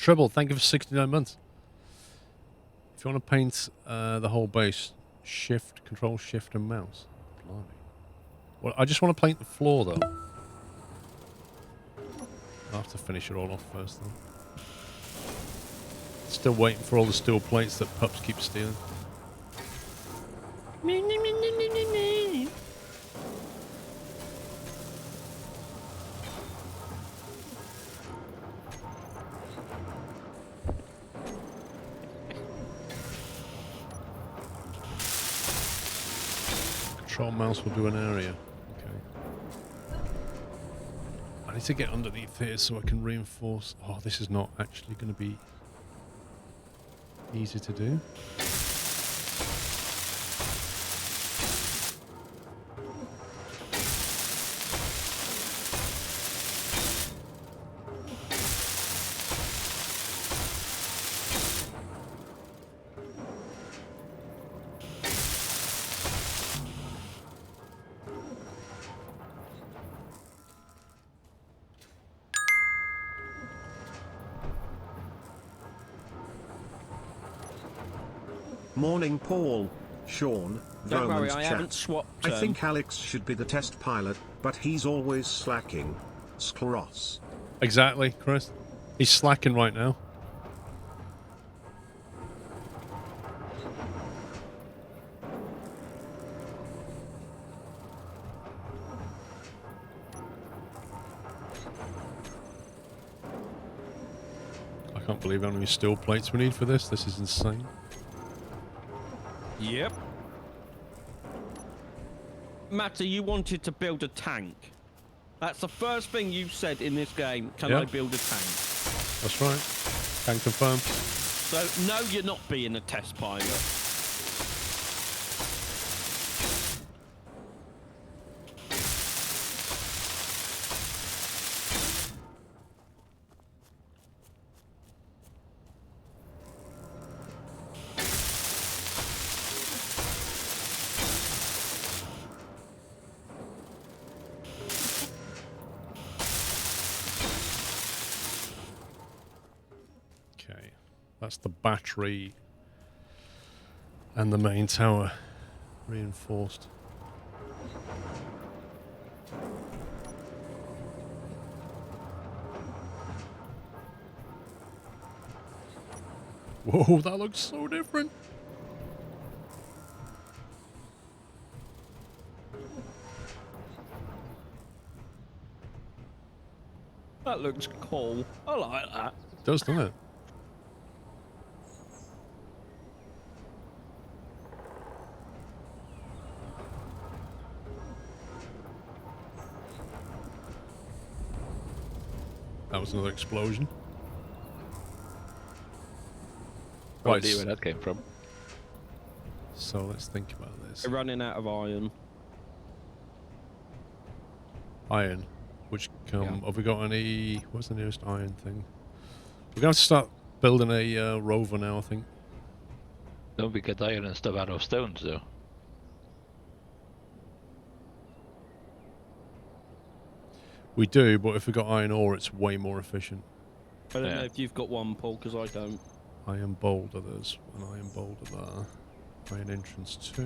Tribble, thank you for 69 months. If you want to paint the whole base, Control Shift and mouse. Blimey. Well, I just want to paint the floor though. I'll have to finish it all off first though. Still waiting for all the steel plates that pups keep stealing. Control mouse will do an area. Okay. I need to get underneath here so I can reinforce. Oh, this is not actually going to be easy to do. Morning, Paul, Sean, Don't worry, Roman's I chat. haven't swapped. I think Alex should be the test pilot, but he's always slacking. Scleros. Exactly, Chris. He's slacking right now. I can't believe how many steel plates we need for this. This is insane. Yep. Matty, you wanted to build a tank. That's the first thing you said in this game. Can I build a tank? That's right. Can confirm. So, no, you're not being a test pilot. That's the battery and the main tower reinforced. Whoa, that looks so different. That looks cool. I like that. It does, doesn't it? That was another explosion. No idea where that came from. So let's think about this. We're running out of iron. Iron. Which have we got any? What's the nearest iron thing? We're going to have to start building a rover now, I think. Don't we get iron and stuff out of stones, though? We do, but if we got iron ore, it's way more efficient. I don't know if you've got one, Paul, because I don't. Iron boulder, there's an iron boulder there. Iron entrance 2,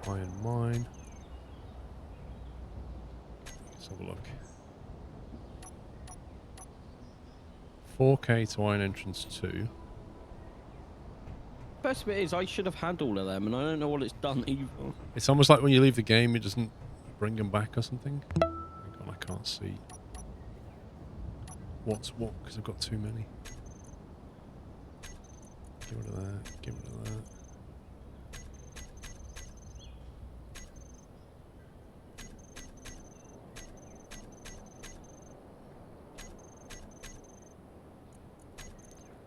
iron mine. Let's have a look. 4k to iron entrance 2. Best bit is I should have had all of them, and I don't know what it's done either. It's almost like when you leave the game, it doesn't bring them back or something. Hang on, I can't see what's what because I've got too many. Get rid of that. Get rid of that.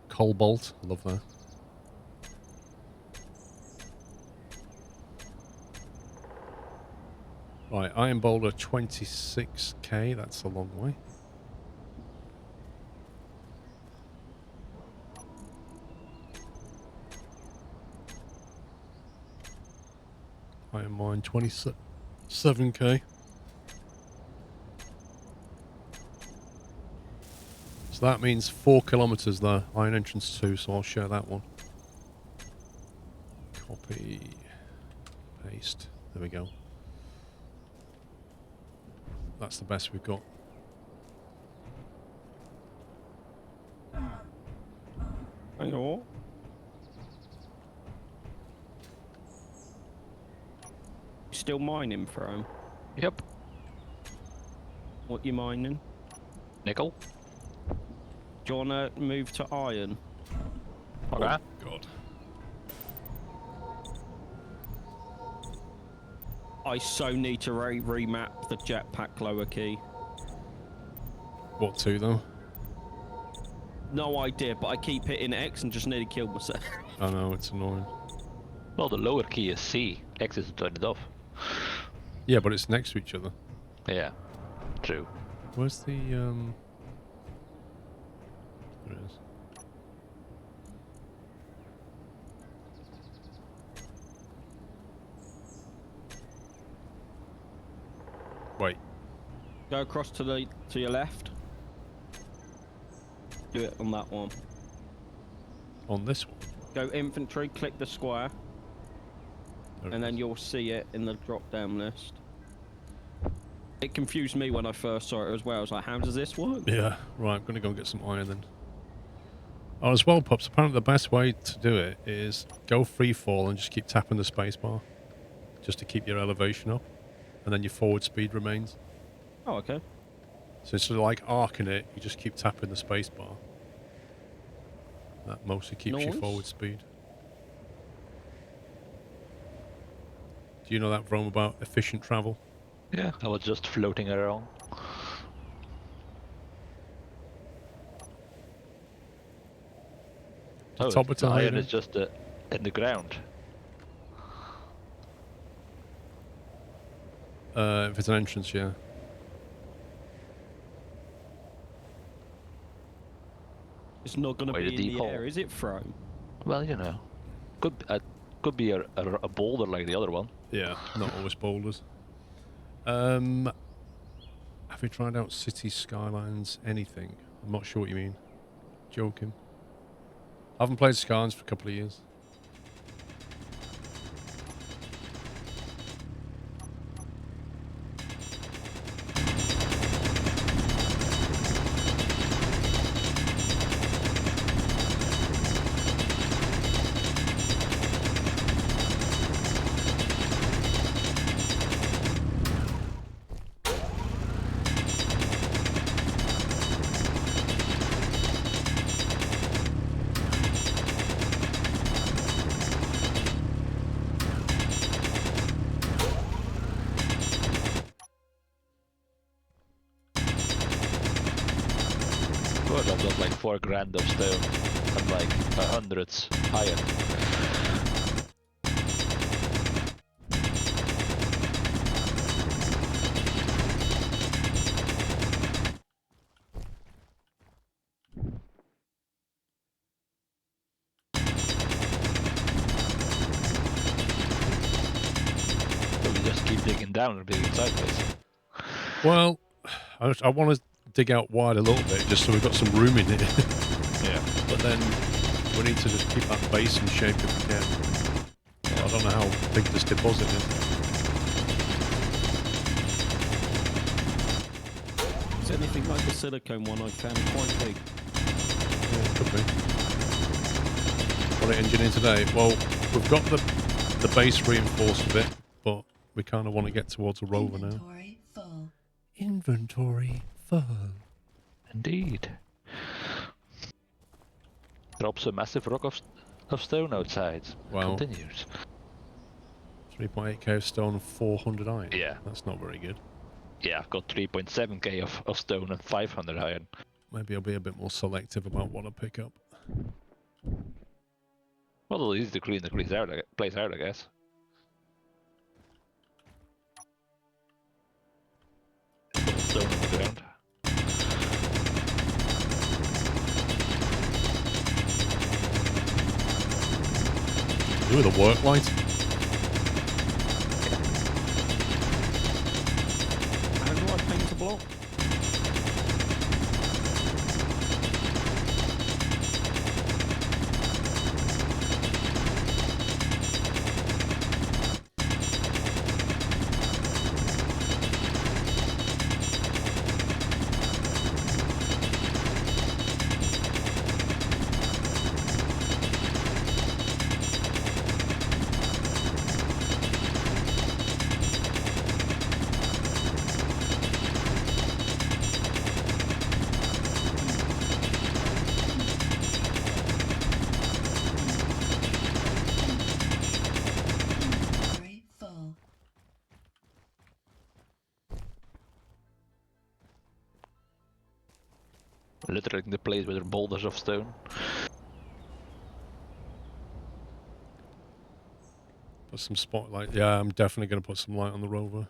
Cobalt, love that. Right, iron boulder 26k, that's a long way. Iron mine 27k. So that means 4 kilometers there. Iron entrance 2, so I'll share that one. Copy. Paste. There we go. That's the best we've got. Hang on. Still mining for him? Yep. What you mining? Nickel. Do you wanna move to iron? Okay. Oh, God. I so need to remap the jetpack lower key. What to, though? No idea, but I keep hitting X and just nearly killed myself. I know, it's annoying. Well, the lower key is C. X is to turn it off. Yeah, but it's next to each other. Yeah. True. Where's the, There it is. Wait. Go across to your left. Do it on that one. On this one? Go infantry, click the square, There it and then is. you'll see it in the drop-down list. It confused me when I first saw it as well. I was like, how does this work? Yeah, right, I'm going to go get some iron then. Oh, as well, Pups, apparently the best way to do it is go free fall and just keep tapping the spacebar. Just to keep your elevation up. And then your forward speed remains. Oh, okay. So instead of like arcing it, you just keep tapping the spacebar. That mostly keeps your Nice. forward speed. Do you know that, Rome, about efficient travel? Yeah. I was just floating around. Oh, top of the tire iron then? is just in the ground. If it's an entrance, yeah. It's not going to By be the in the default. air, is it, Fro? Well, you know, could be a boulder like the other one. Yeah, not always boulders. Have you tried out city skylines? Anything? I'm not sure what you mean. Joking. I haven't played Skylines for a couple of years. Good, I've got like 4 grand of stone and like 100s iron. So we just keep digging down and digging sideways. Well, I want to dig out wide a little bit just so we've got some room in it. Yeah. But then we need to just keep that base in shape if we can. I don't know how big this deposit is. It's anything like the silicone one I found quite big. Yeah, it could be. What are engineering today? Well, we've got the base reinforced a bit, but we kind of want to get towards a rover now. Inventory full. Inventory full. Indeed. Drops a massive rock of stone outside. Wow. Continues. 3.8k of stone and 400 iron. Yeah. That's not very good. Yeah, I've got 3.7k of stone and 500 iron. Maybe I'll be a bit more selective about what I pick up. Well, it'll easy to clean the place out, I guess. Stone on the ground. Ooh, the work light. How do I paint a block? Littering the place with boulders of stone. Put some spotlight. Yeah, I'm definitely going to put some light on the rover.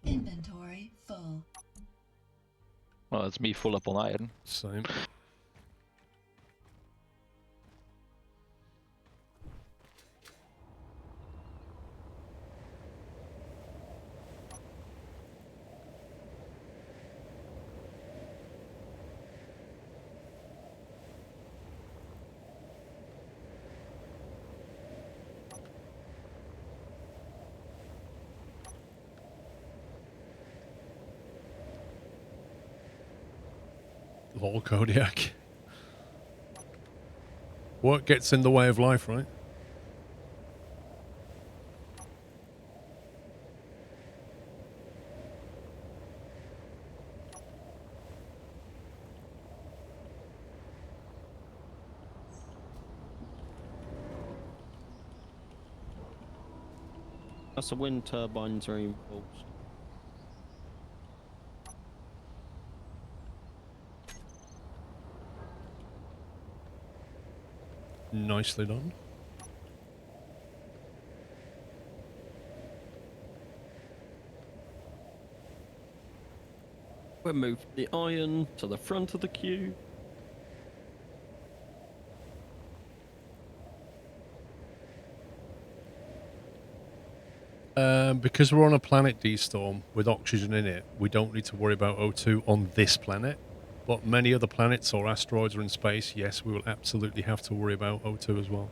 Inventory full. Well, it's me full up on iron. Same. Lol, Kodiak. What gets in the way of life, right? That's the wind turbines reinforced. Nicely done. We'll move the iron to the front of the queue. Because we're on a planet D-storm with oxygen in it, we don't need to worry about O2 on this planet. But many other planets or asteroids are in space, yes, we will absolutely have to worry about O2 as well.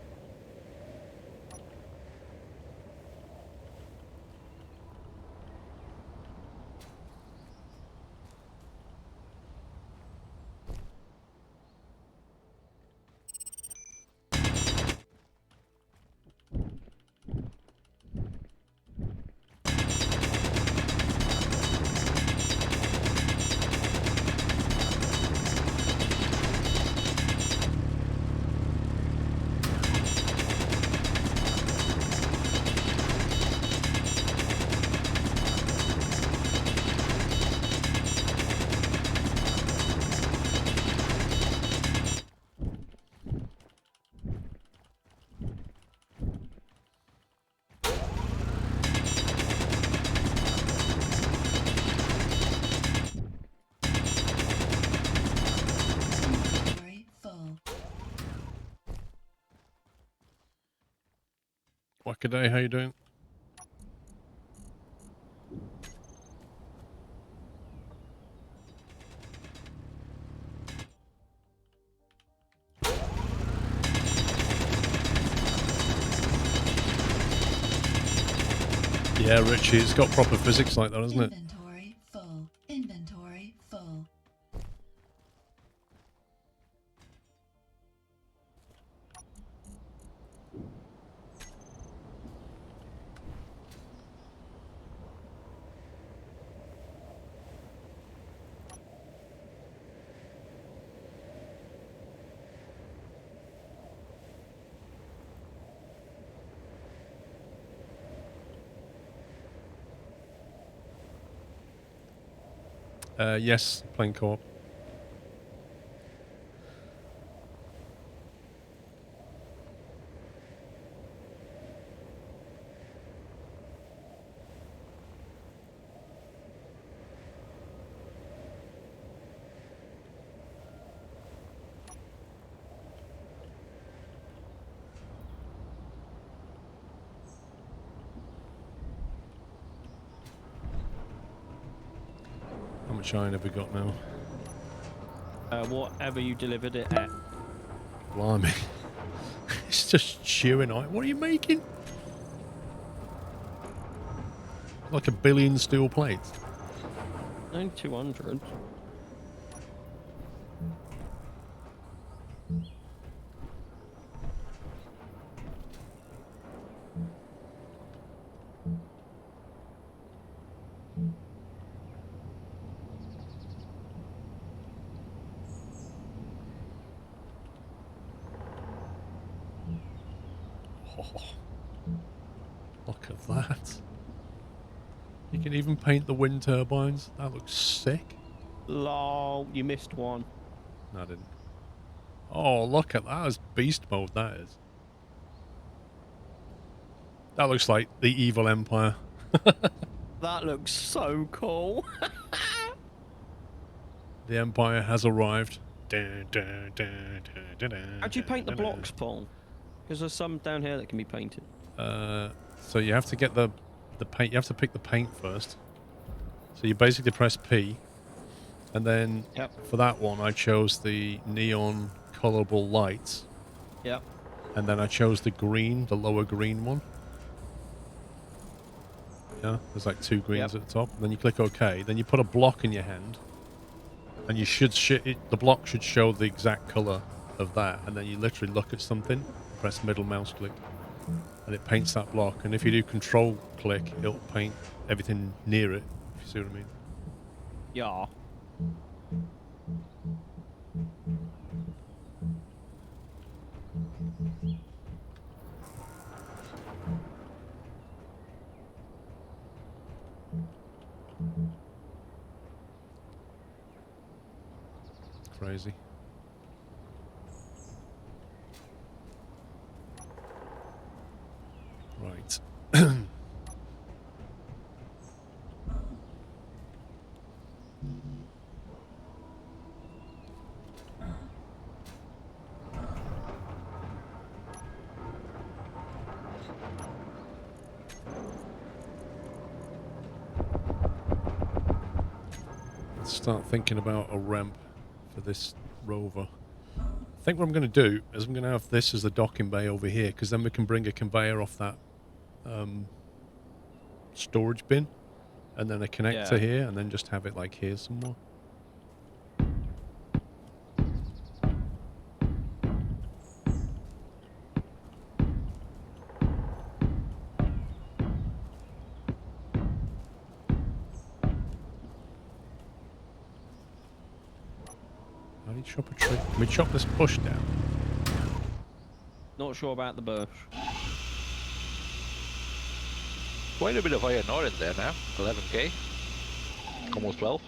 Inventory full. Wackaday, how you doing? Yeah, Richie, it's got proper physics like that, hasn't it? Inventory full. Inventory full. Yes, playing co-op. How much iron have we got now? Whatever you delivered it at. Blimey. It's just chewing iron. What are you making? Like a billion steel plates. Only 200. Oh, look at that. You can even paint the wind turbines. That looks sick. Lol, you missed one. No, I didn't. Oh, look at that. That's beast mode, that is. That looks like the evil empire. That looks so cool. The empire has arrived. How'd you paint the blocks, Paul? Because there's some down here that can be painted. So you have to get the paint. You have to pick the paint first. So you basically press P, and then for that one I chose the neon colorable lights. Yep. And then I chose the green, the lower green one. Yeah, there's like two greens at the top. And then you click OK. Then you put a block in your hand, and you should the block should show the exact color of that. And then you literally look at something, press middle mouse click, and it paints that block. And if you do control click, it'll paint everything near it. If you see what I mean. Yeah. Crazy. Right. Let's start thinking about a ramp for this rover. I think what I'm going to do is I'm going to have this as the docking bay over here, because then we can bring a conveyor off that storage bin, and then a connector here, and then just have it like here somewhere. How do you chop a tree? Can we chop this bush down? Not sure about the bush. Quite a bit of iron ore in there now. 11k. Almost 12.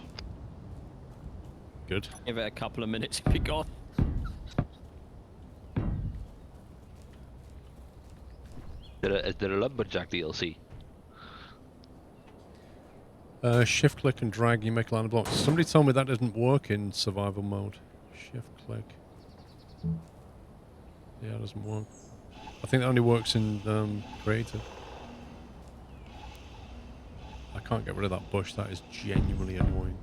Good. Give it a couple of minutes to be gone. Is there a lumberjack DLC? Shift click and drag, you make a line of blocks. Somebody told me that doesn't work in survival mode. Shift click. Yeah, it doesn't work. I think that only works in creative. I can't get rid of that bush. That is genuinely annoying.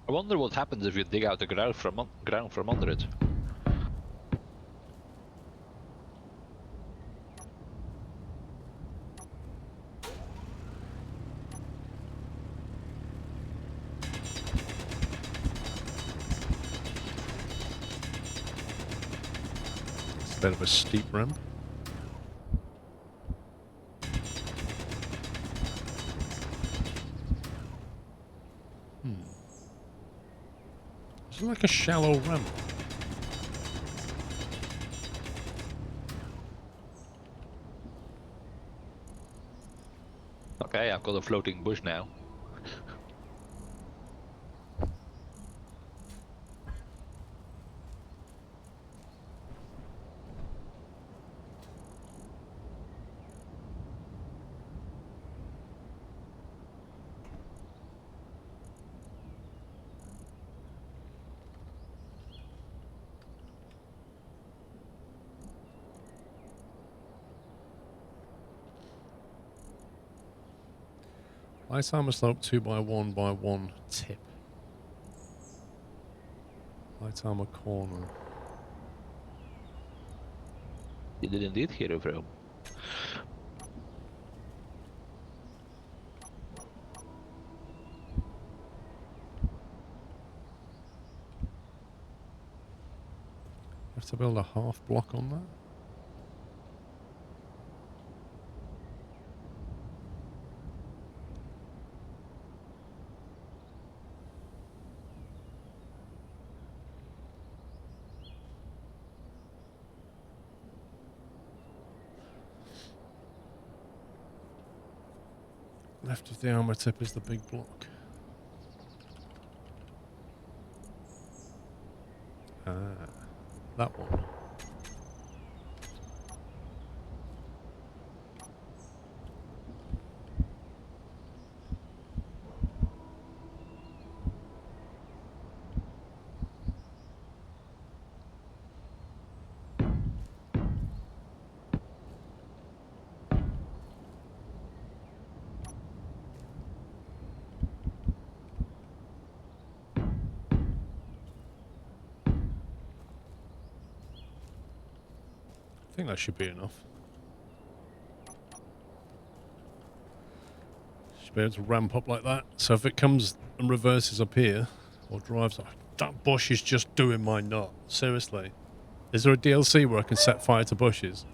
I wonder what happens if you dig out the ground from under it. It's a bit of a steep ramp. It's like a shallow ramp. Okay, I've got a floating bush now. Light armor slope 2x1x1 tip. Light armor corner. You did indeed, Hero Vroom. Have to build a half block on that. Left of the armor tip is the big block. Ah, that one. I think that should be enough. Should be able to ramp up like that. So if it comes and reverses up here, or drives up, that bush is just doing my nut. Seriously. Is there a DLC where I can set fire to bushes?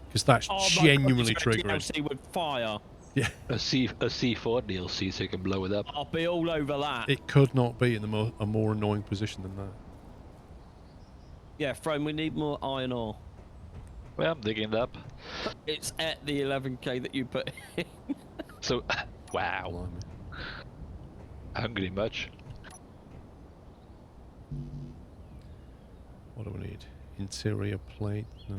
Because that's genuinely triggering. DLC with fire. Yeah. A C4 DLC so you can blow it up. I'll be all over that. It could not be in a more annoying position than that. Yeah, Frome, we need more iron ore. Well, I'm digging it up. It's at the 11k that you put in. So, wow. Blimey. Hungry much? What do we need? Interior plate? No.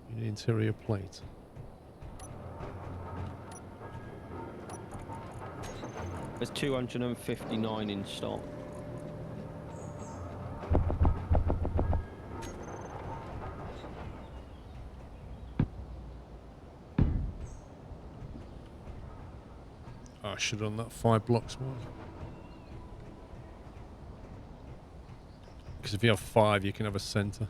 You need interior plate. There's 259 in stock. Oh, I should have done that 5 blocks more. Because if you have 5, you can have a center.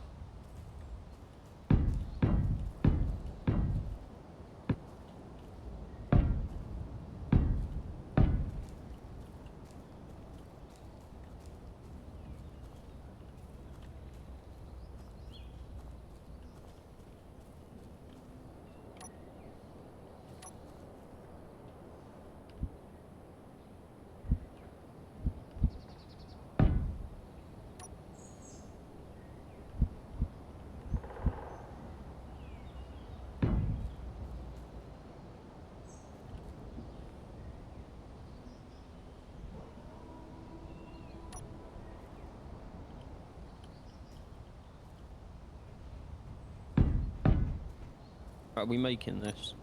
Are we making this?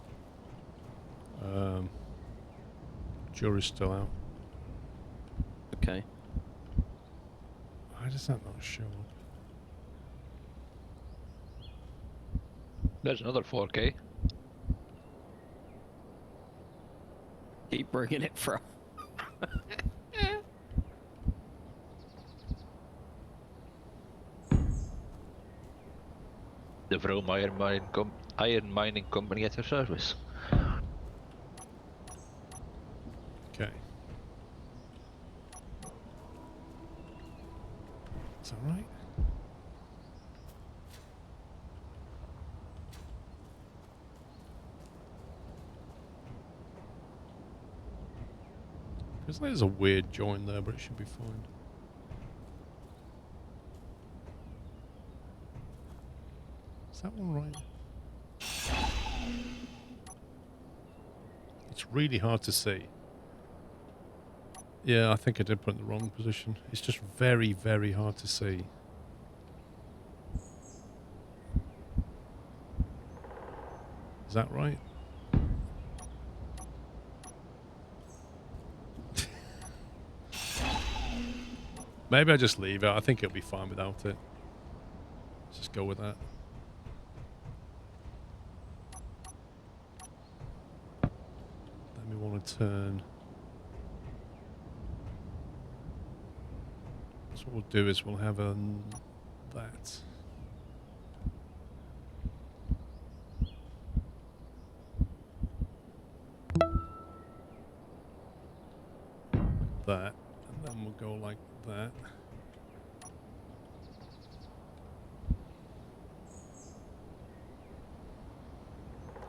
Jury's still out. Okay. Why does that not show up? There's another 4K. Keep bringing it from. The Vroom Iron Mining Company at your service. Okay. Is that right? Feels like there's a weird join there, but it should be fine. Is that one right? It's really hard to see. Yeah, I think I did put it in the wrong position. It's just very, very hard to see. Is that right? Maybe I just leave it. I think it'll be fine without it. Let's just go with that. Then we want to turn. So what we'll do is we'll have that. that, and then we'll go like that.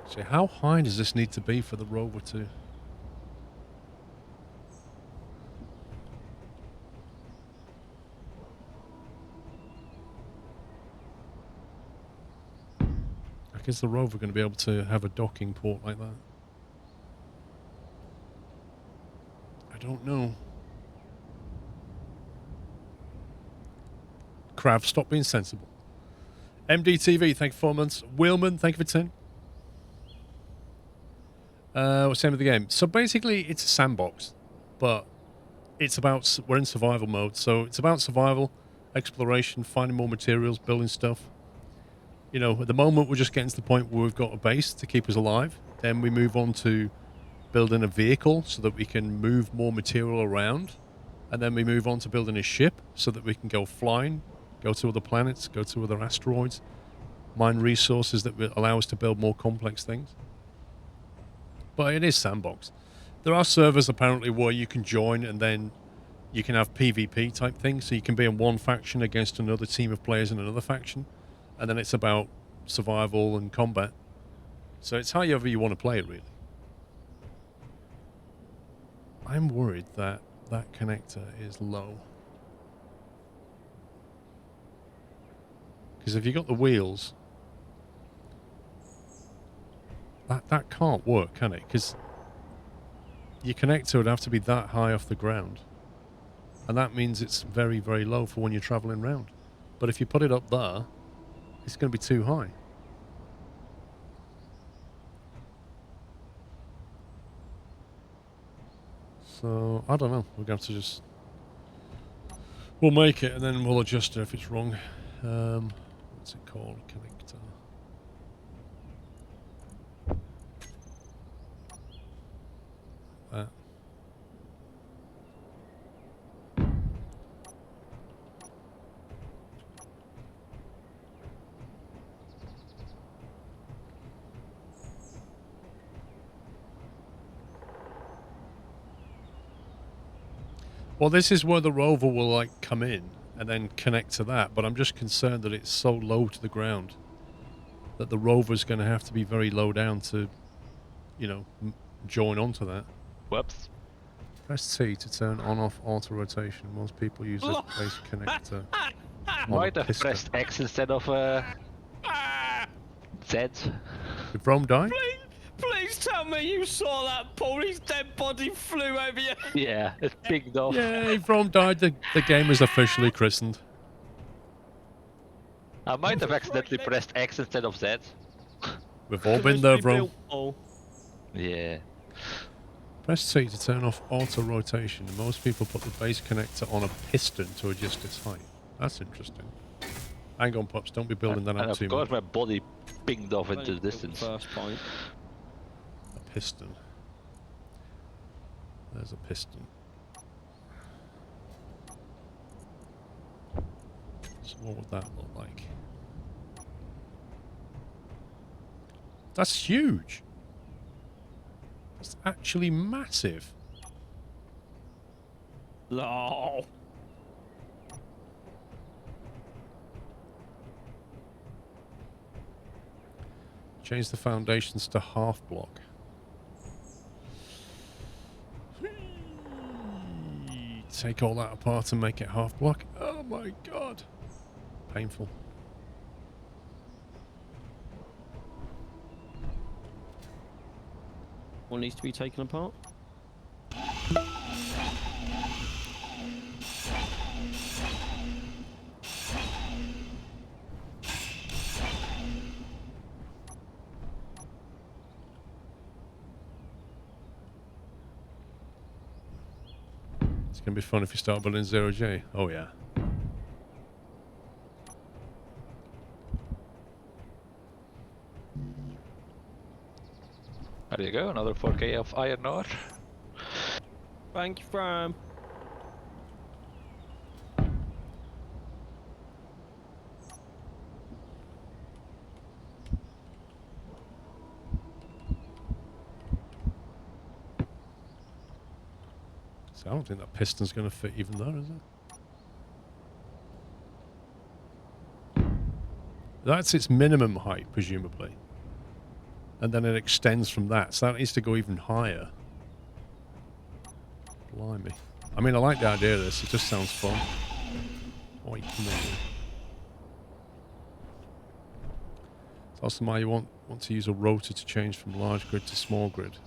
So how high does this need to be for the rover to... Is the rover going to be able to have a docking port like that? I don't know. Krav, stop being sensible. MDTV, thank you for 4 months. Wheelman, thank you for 10. What's the name of the game? So basically, it's a sandbox, but it's about... We're in survival mode, so it's about survival, exploration, finding more materials, building stuff. You know, at the moment, we're just getting to the point where we've got a base to keep us alive. Then we move on to building a vehicle so that we can move more material around. And then we move on to building a ship so that we can go flying, go to other planets, go to other asteroids, mine resources that will allow us to build more complex things. But it is sandbox. There are servers apparently where you can join and then you can have PvP type things. So you can be in one faction against another team of players in another faction. And then it's about survival and combat. So it's however you want to play it, really. I'm worried that that connector is low. Because if you've got the wheels, that can't work, can it? Because your connector would have to be that high off the ground. And that means it's very, very low for when you're travelling around. But if you put it up there, it's going to be too high. So, I don't know. We're going to have to just... We'll make it and then we'll adjust it if it's wrong. What's it called? Connector. That. Well, this is where the rover will like come in and then connect to that, but I'm just concerned that it's so low to the ground that the rover's going to have to be very low down to, you know, join onto that. Whoops. Press T to turn on-off auto rotation. Most people use a base connector. Might have pressed X instead of Z. Did Rome die? Please tell me you saw that, Paul. His dead body flew over you. Yeah, it pinged off. Yeah, if Rome died, the game is officially christened. I might have accidentally pressed X instead of Z. We've all been there, Rome. Yeah. Press T to turn off auto rotation. Most people put the base connector on a piston to adjust its height. That's interesting. Hang on, Pops. Don't be building that up too Of course, much. my body pinged off into the distance. First point. A piston. There's a piston. So what would that look like? That's huge. It's actually massive. No. Change the foundations to half block. Take all that apart and make it half block. Oh my god. Painful. What needs to be taken apart? It's going to be fun if you start building 0J. Oh yeah. There you go, another 4K of iron ore. Thank you, Fram. So I don't think that piston's going to fit even there, is it? That's its minimum height, presumably. And then it extends from that. So that needs to go even higher. Blimey. I mean, I like the idea of this. It just sounds fun. Oi, come on. It's also why you want to use a rotor to change from large grid to small grid.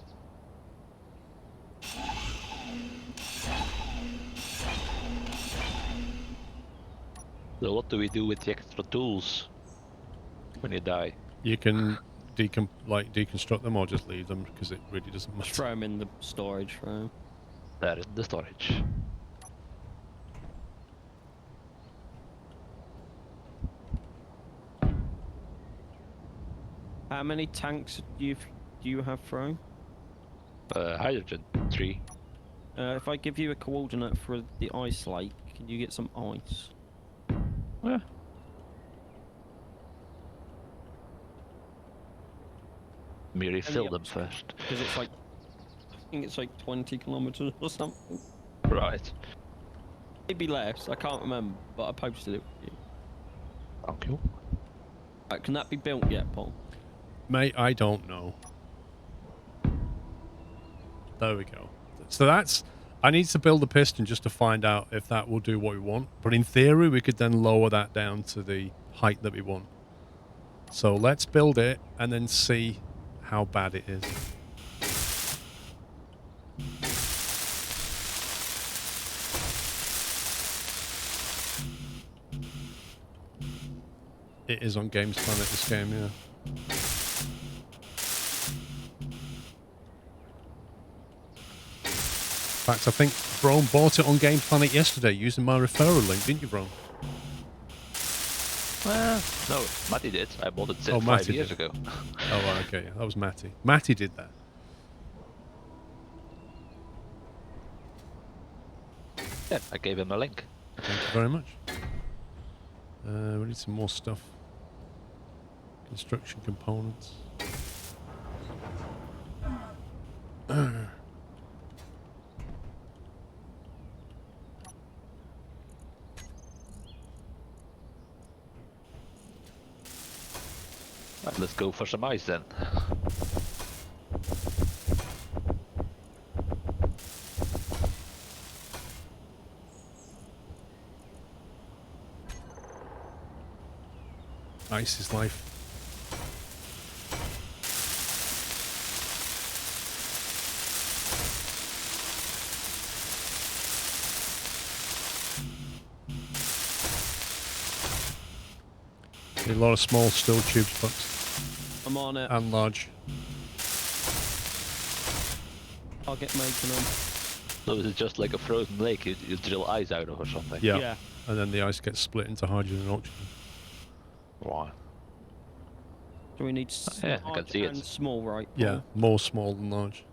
So what do we do with the extra tools when you die? You can deconstruct them or just leave them because it really doesn't Just matter. throw them in the storage room. They're in the storage. How many tanks do you have thrown? Hydrogen 3. If I give you a coordinate for the ice lake, can you get some ice? Yeah. Me refill them first. Because it's like, I think it's like 20 kilometers or something. Right. Maybe less. I can't remember, but I posted it for you. Thank you. Right, can that be built yet, Paul? Mate, I don't know. There we go. So that's... I need to build a piston just to find out if that will do what we want. But in theory, we could then lower that down to the height that we want. So let's build it and then see how bad it is. It is on Games Planet, this game, yeah. In fact, I think Brome bought it on Game Planet yesterday using my referral link, didn't you, Brome? No, Matty did. I bought it Oh, 5 Matty years did. ago. Oh, right, okay, that was Matty. Matty did that. Yeah, I gave him a link. Thank you very much. We need some more stuff. Construction components. Right, let's go for some ice then. Ice is life. Need a lot of small steel tubes, but I'm on it. and large. I'll get making them. So is it just like a frozen lake you drill ice out of or something? Yeah. Yeah. And then the ice gets split into hydrogen and oxygen. Wow. Do we need yeah, I can large see it. and small, right? Yeah, Paul? more small than large.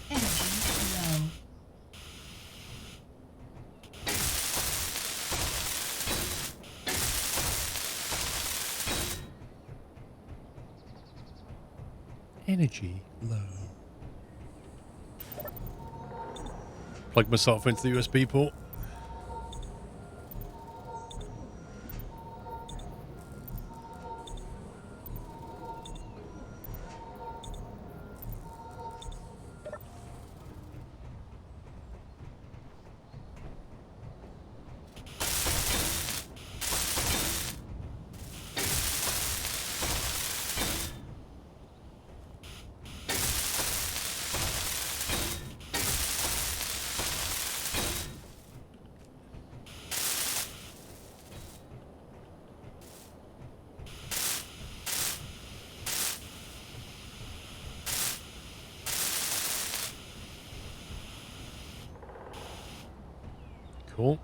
Energy low. Energy low. Plug myself into the USB port. Cool.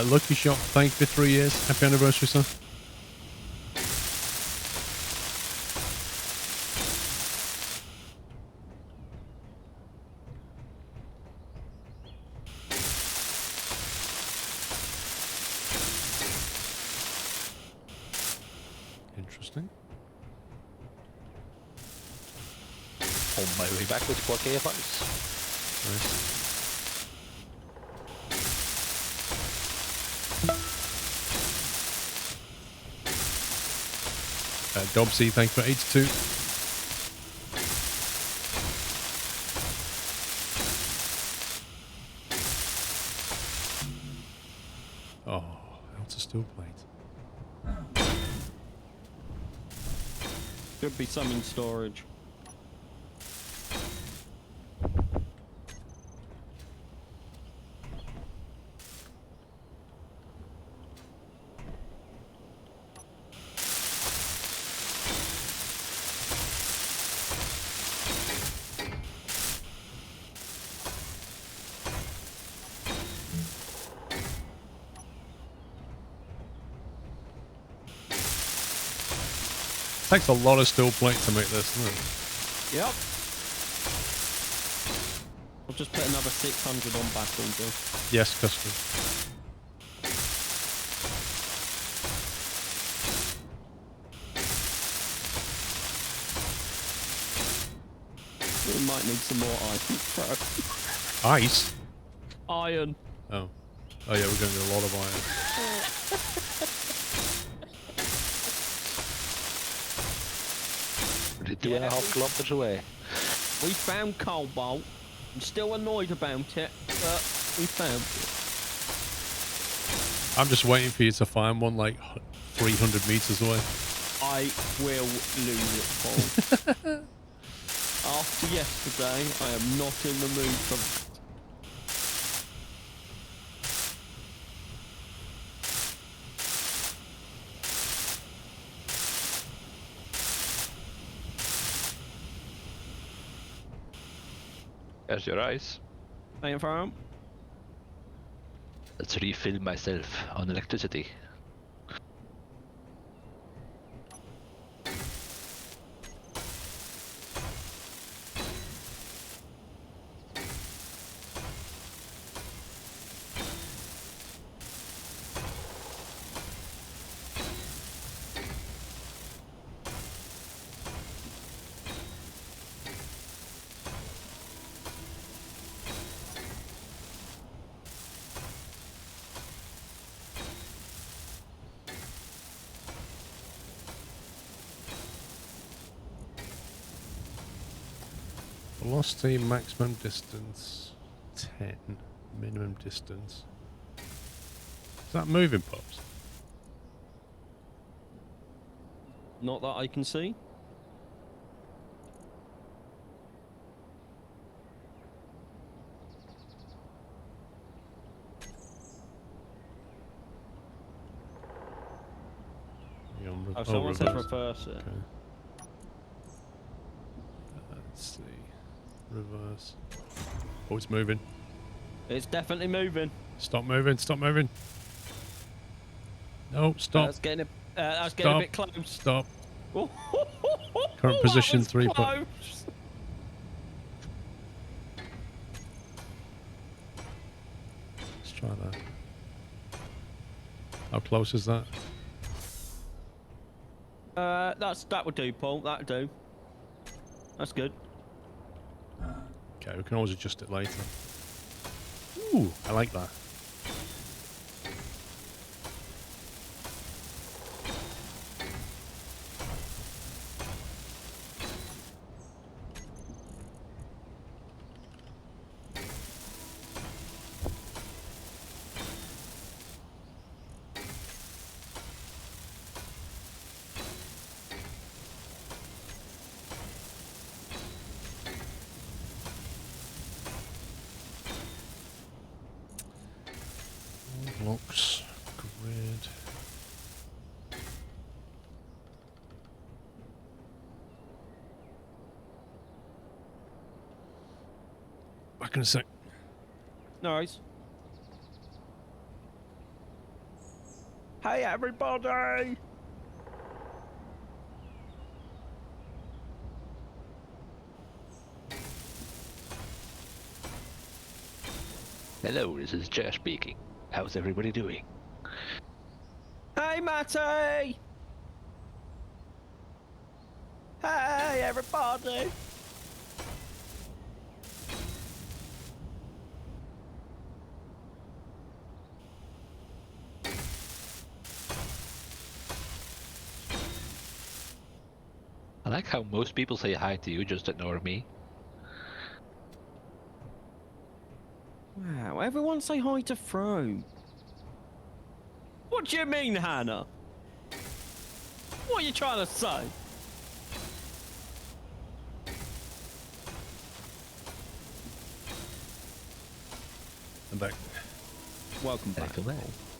Lucky Shot, thank you for 3 years. Happy anniversary, sir. Interesting. On my way back with 4K advice. Nice. Dobsy, thank you for 82. Oh, that's a steel plate. Could be some in storage. Takes a lot of steel plate to make this, doesn't it? Yep. I'll just put another 600 on back order. Yes, custom. We might need some more iron, bro. Ice? Iron. Oh. Oh yeah, we're going to need a lot of iron. We're 2.5 kilometers away. We found cobalt. I'm still annoyed about it, but we found it. I'm just waiting for you to find one like 300 meters away. I will lose it, Paul. After yesterday, I am not in the mood for... There's your eyes. Ain't for Let's refill myself on electricity. Velocity, maximum distance, 10. Minimum distance. Is that moving, Pops? Not that I can see. Oh, someone says reverse it. Okay. Let's see. Reverse. Oh, it's moving. It's definitely moving. Stop moving, stop moving. No, stop. That's getting a bit close. Stop. Current Current position 3. Close. Let's try that. How close is that? That would do, Paul. That'd do. That's good. Okay, we can always adjust it later. Ooh, I like that. blocks. Grid. Back in a sec. Nice. Hey, everybody! Hello, this is Josh speaking. How's everybody doing? Hey, Matty! Hey, everybody! I like how most people say hi to you, just ignore me. Wow, everyone say hi to Fro. What do you mean, Hannah? What are you trying to say? I'm back. Welcome back.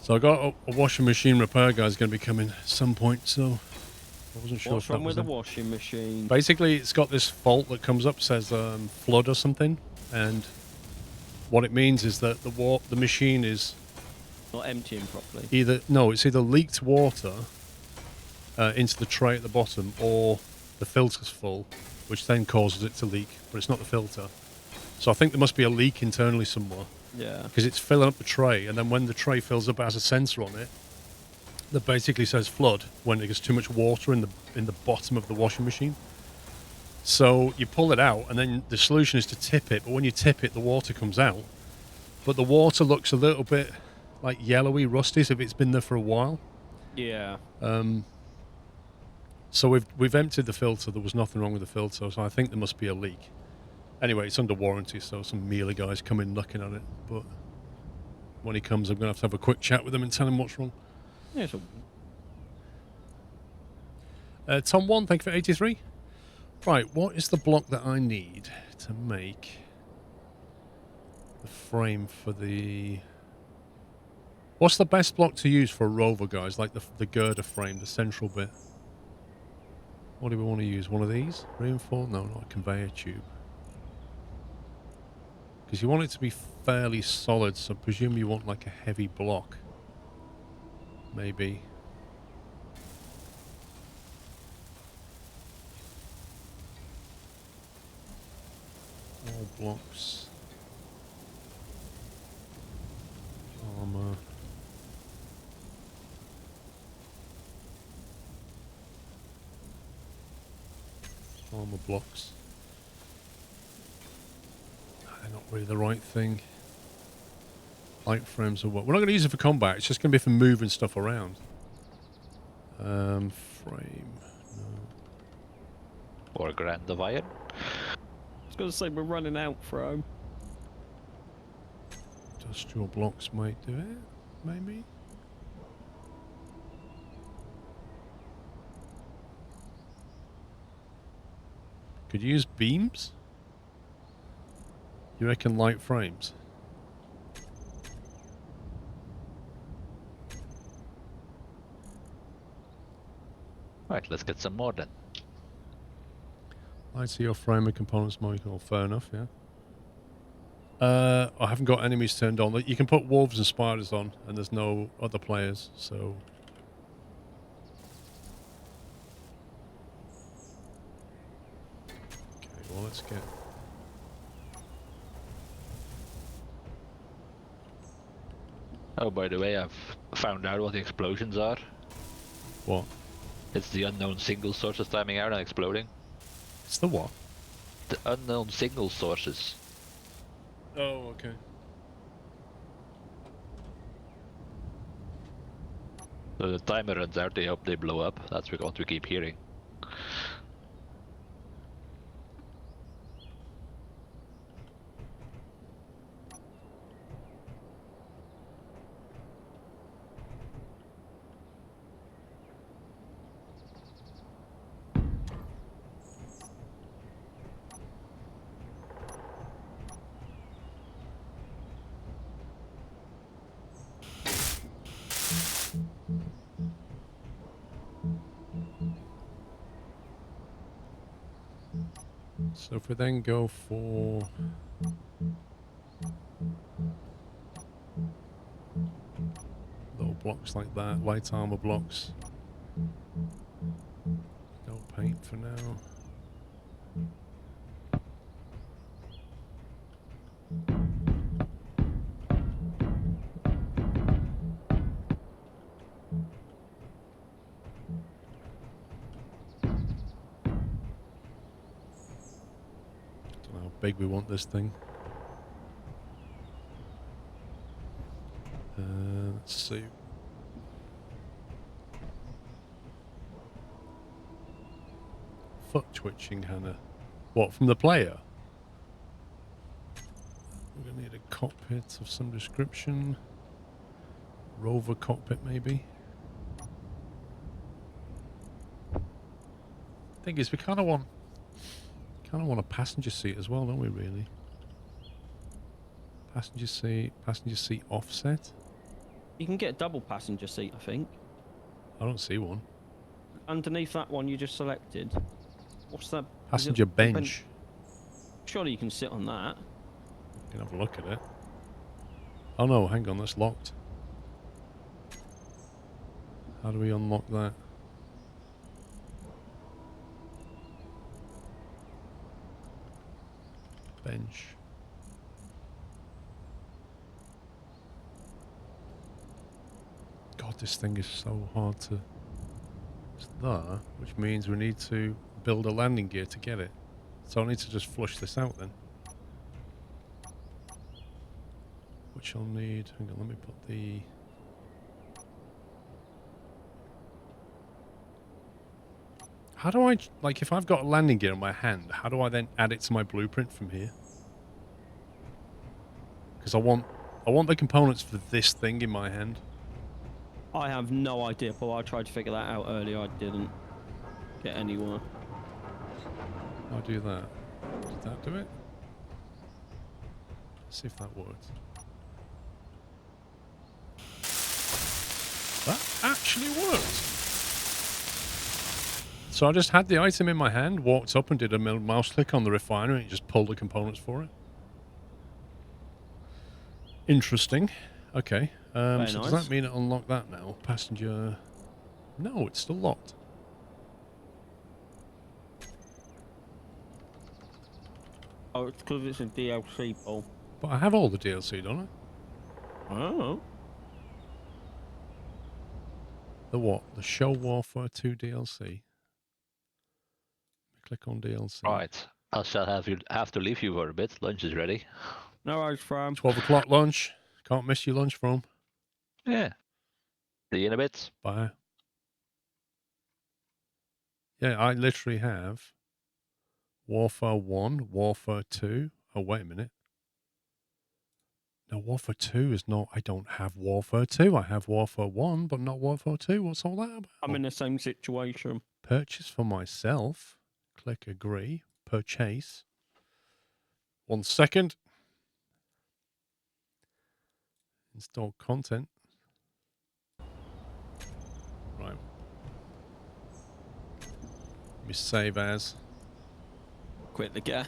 So I got a washing machine repair guy's going to be coming at some point, so I wasn't sure What's if that wrong was with the him. washing machine? Basically, it's got this fault that comes up, says flood or something, and what it means is that the machine is Not emptying properly. it's either leaked water into the tray at the bottom, or the filter's full, which then causes it to leak, but it's not the filter. So I think there must be a leak internally somewhere, Yeah. because it's filling up the tray, and then when the tray fills up, it has a sensor on it that basically says flood when it gets too much water in the bottom of the washing machine. So you pull it out, and then the solution is to tip it, but when you tip it, the water comes out, but the water looks a little bit like yellowy, rusty, as if it's been there for a while. Yeah. So we've emptied the filter. There was nothing wrong with the filter, so I think there must be a leak. Anyway, it's under warranty, so some mealy guys come in looking at it, but when he comes, I'm going to have a quick chat with him and tell him what's wrong. Yeah, so Tom 1, thank you for 83. Right, what is the block that I need to make the frame for the... What's the best block to use for a rover, guys? Like the girder frame, the central bit. What do we want to use? One of these? Reinforced? No, not a conveyor tube. Because you want it to be fairly solid, so I presume you want like a heavy block. Maybe. All blocks. Armor. Armor blocks. They're not really the right thing. Light frames are what? We're not going to use it for combat. It's just going to be for moving stuff around. Frame. No. Or a grand of iron. I was going to say we're running out, Fro. Industrial blocks might do it. Maybe. Could you use beams? You reckon light frames? Right, let's get some more then. I see your frame and components, Michael. Fair enough, yeah. I haven't got enemies turned on. You can put wolves and spiders on, and there's no other players, so... Okay, well, let's get... Oh, by the way, I've found out what the explosions are. What? It's the unknown single sources timing out and exploding. It's the what? The unknown single sources. Oh, okay. So the timer runs out, they hope they blow up. That's what we keep hearing. So if we then go for little blocks like that, light armor blocks. No paint for now. Don't know how big we want this thing. Let's see. Foot twitching, Hannah. What, from the player? We're going to need a cockpit of some description. Rover cockpit, maybe. Thing is, we kind of want a passenger seat as well, don't we? Really? Passenger seat offset. You can get a double passenger seat, I think. I don't see one. Underneath that one you just selected. What's that? Passenger bench. Surely you can sit on that. You can have a look at it. Oh no, hang on, that's locked. How do we unlock that? Bench. God, this thing is so hard to... It's there, which means we need to build a landing gear to get it. So I need to just flush this out then. Which I'll need... Hang on, let me put the... How do I... Like, if I've got a landing gear in my hand, how do I then add it to my blueprint from here? Because I want the components for this thing in my hand. I have no idea, but I tried to figure that out earlier. I didn't get anywhere. I'll do that. Did that do it? Let's see if that works. That actually worked. So I just had the item in my hand, walked up and did a mouse click on the refiner, and it just pulled the components for it. Interesting. Okay. So nice. does that mean it unlocked that now? Passenger... No, it's still locked. Oh, it's because it's a DLC, Paul. But I have all the DLC, don't I? Oh. The what? The Show Warfare 2 DLC. Click on DLC. Right. I shall have to leave you for a bit. Lunch is ready. No worries, fam. 12 o'clock lunch. Can't miss your lunch from. Yeah. See you in a bit. Bye. Yeah, I literally have Warfare 1, Warfare 2. Oh, wait a minute. No, Warfare 2 is not... I don't have Warfare 2. I have Warfare 1, but not Warfare 2. What's all that about? I'm in the same situation. Purchase for myself. Click agree. Purchase. 1 second. Install content. Right. Let me save as. Quit the game.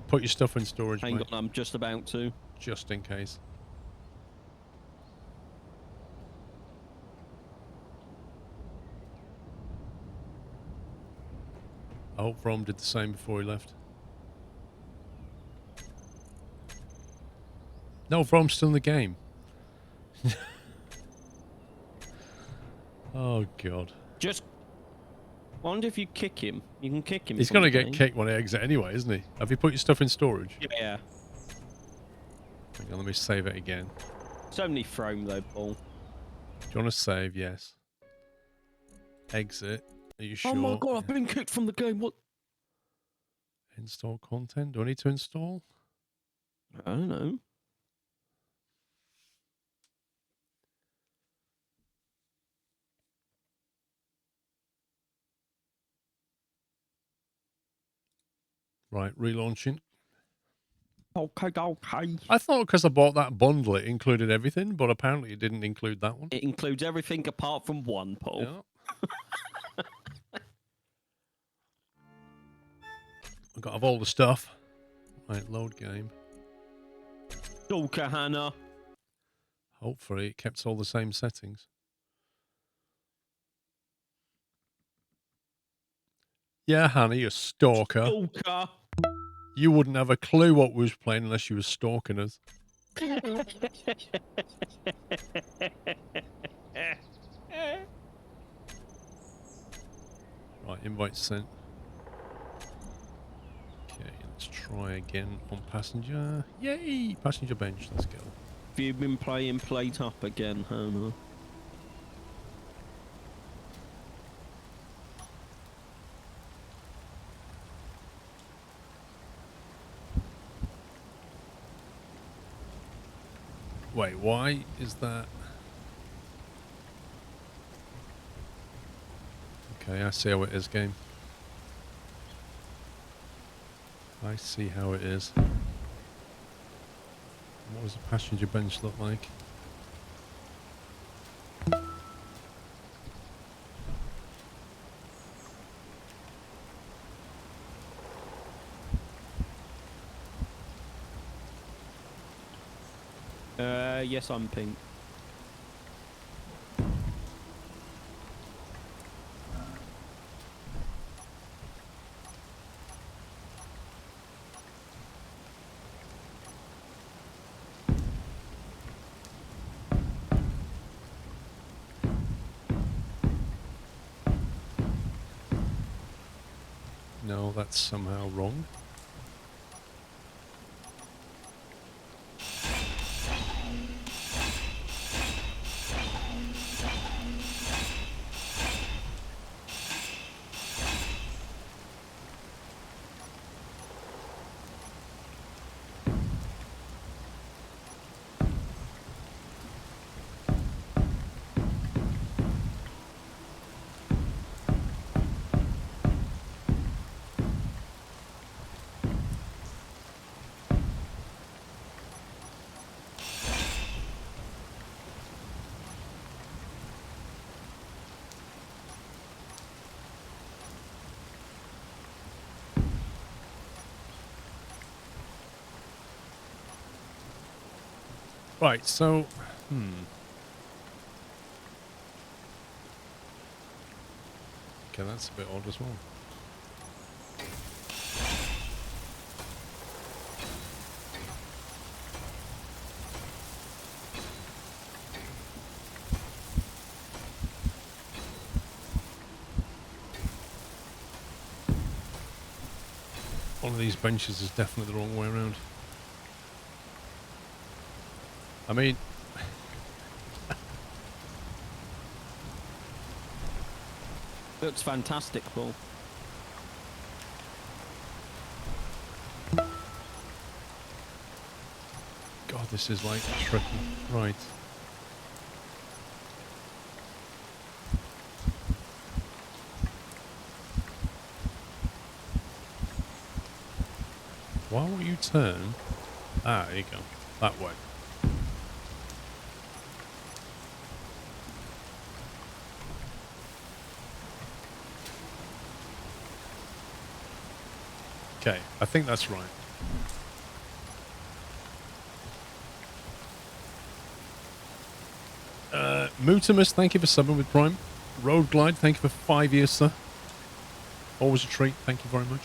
Put your stuff in storage, Hang mate, on, I'm just about to. just in case. I hope Rom did the same before he left. No, Vrom's still in the game. Oh, God. Just wonder if you kick him. You can kick him. He's from going to the get game. kicked when he exits anyway, isn't he? Have you put your stuff in storage? Yeah. Hang on, let me save it again. It's only Throne though, Paul. Do you want to save? Yes. Exit. Are you sure? Oh my god, I've been kicked from the game. What? Install content. Do I need to install? I don't know. Right, relaunching. Okay. I thought because I bought that bundle it included everything, but apparently it didn't include that one. It includes everything apart from one, Paul. Yeah. I've got to have all the stuff. Right, load game. Stalker Hannah. Hopefully it kept all the same settings. Yeah, Hannah, you stalker. Stalker. You wouldn't have a clue what we was playing unless you were stalking us. Right, invite sent. Okay, let's try again on passenger. Yay! Passenger bench, let's go. Have you been playing Plate Up again, Hannah? Wait, why is that? Okay, I see how it is, game. I see how it is. What does the passenger bench look like? Yes, I'm pink. No, that's somehow wrong. Right, so, okay, that's a bit odd as well. One of these benches is definitely the wrong way around. I mean, Looks fantastic, Paul. God, this is like tricky. Right. Why won't you turn? Ah, there you go. That way. Okay, I think that's right. Mutimus, thank you for subbing with Prime. Road Glide, thank you for 5 years, sir. Always a treat, thank you very much.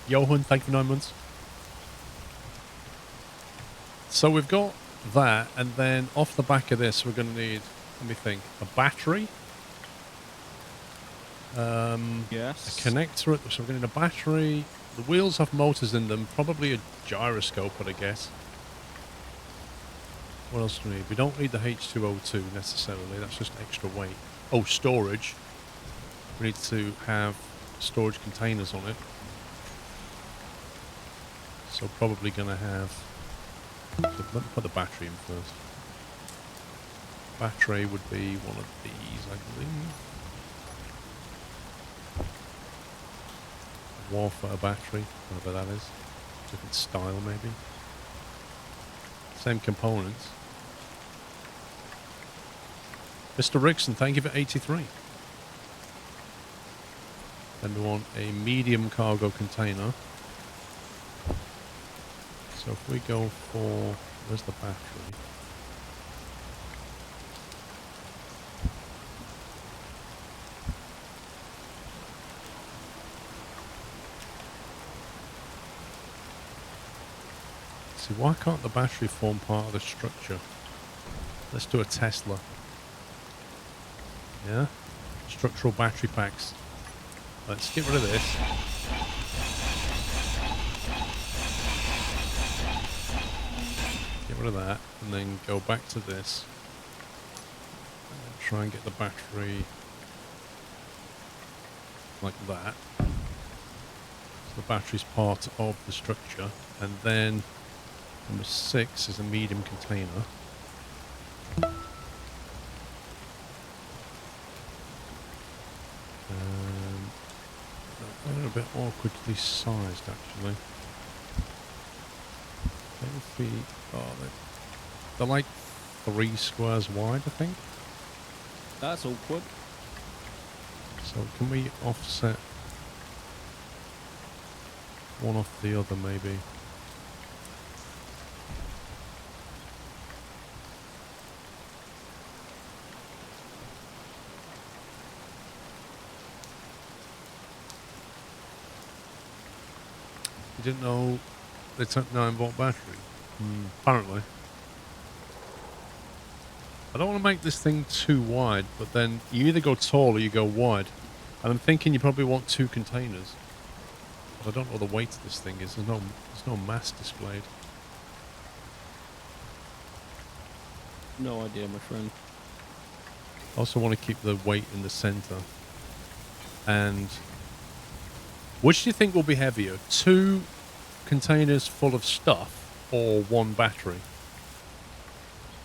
Johan, thank you for 9 months. So we've got that, and then off the back of this, we're going to need, let me think, a battery. Yes. A connector, so we're going to need a battery. The wheels have motors in them, probably a gyroscope, I guess. What else do we need? We don't need the H2O2 necessarily, that's just extra weight. Oh, storage. We need to have storage containers on it. So probably going to have... So let me put the battery in first. Battery would be one of these, I believe. Warfare battery, whatever that is. Different style, maybe. Same components. Mr. Rickson, thank you for 83. Then we want a medium cargo container. So if we go for, where's the battery? See, why can't the battery form part of the structure? Let's do a Tesla. Yeah? Structural battery packs. Let's get rid of this. Get rid of that, and then go back to this. And try and get the battery like that. So the battery's part of the structure. And then number 6 is a medium container. They're a bit awkwardly sized, actually. 10 feet. Oh, they're like 3 squares wide, I think. That's awkward. So can we offset one off the other, maybe? You didn't know they took 9-volt battery? Apparently. I don't want to make this thing too wide, but then you either go tall or you go wide. And I'm thinking you probably want 2 containers. But I don't know what the weight of this thing is. There's no mass displayed. No idea, my friend. I also want to keep the weight in the center. And which do you think will be heavier? 2 containers full of stuff or 1 battery?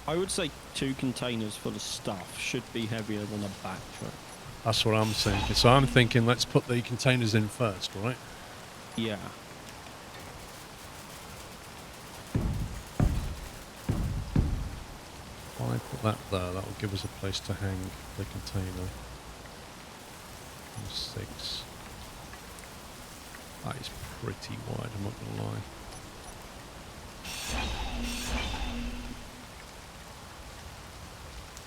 I would say 2 containers full of stuff should be heavier than a battery. That's what I'm thinking. So I'm thinking let's put the containers in first, right? Yeah. If I put that there, that will give us a place to hang the container. 6. That is pretty wide, I'm not going to lie.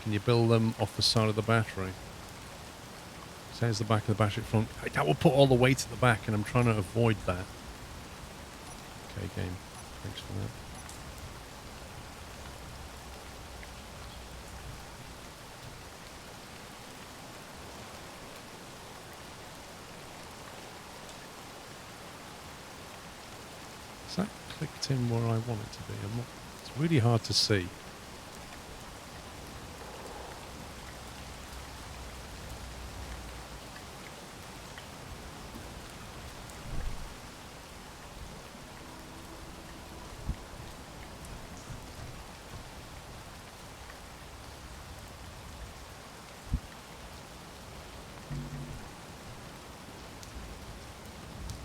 Can you build them off the side of the battery? There's the back of the battery front. That will put all the weight at the back, and I'm trying to avoid that. Okay, game. Thanks for that. Is that clicked in where I want it to be? It's really hard to see.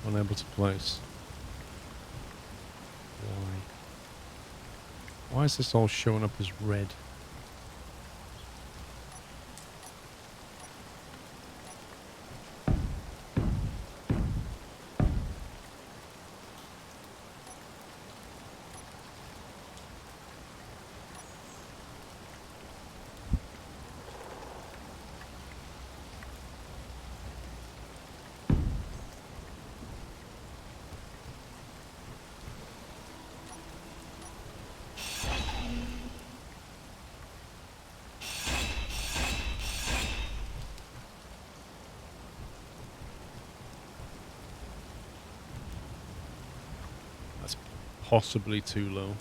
Unable to place. Why is this all showing up as red? Possibly too low.